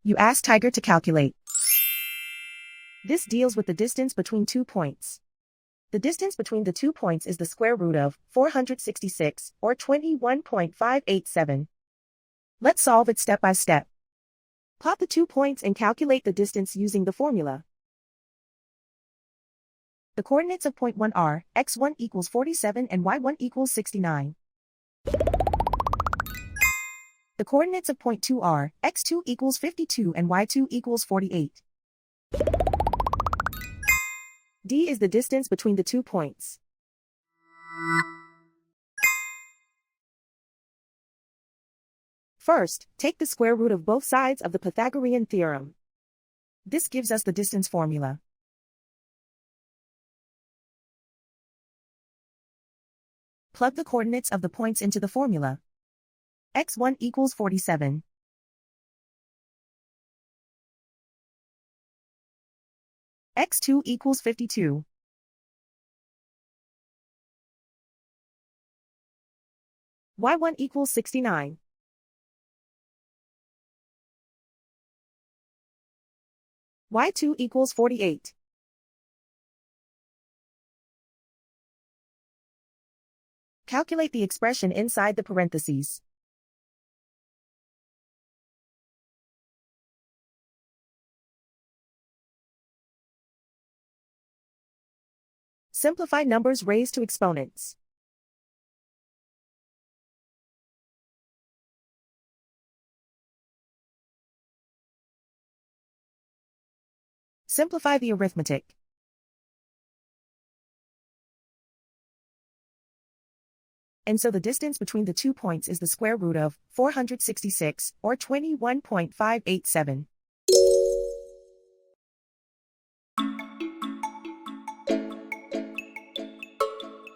You ask Tiger to calculate. This deals with the distance between 2 points. The distance between the 2 points is the square root of 466, or 21.587. Let's solve it step by step. Plot the 2 points and calculate the distance using the formula. The coordinates of point 1 are x1 equals 47 and y1 equals 69. The coordinates of point 2 are x2 equals 52 and y2 equals 48. D is the distance between the 2 points. First, take the square root of both sides of the Pythagorean theorem. This gives us the distance formula. Plug the coordinates of the points into the formula. x1 equals 47. x2 equals 52. y1 equals 69. y2 equals 48. Calculate the expression inside the parentheses. Simplify numbers raised to exponents. Simplify the arithmetic. And so the distance between the 2 points is the square root of 466, or 21.587.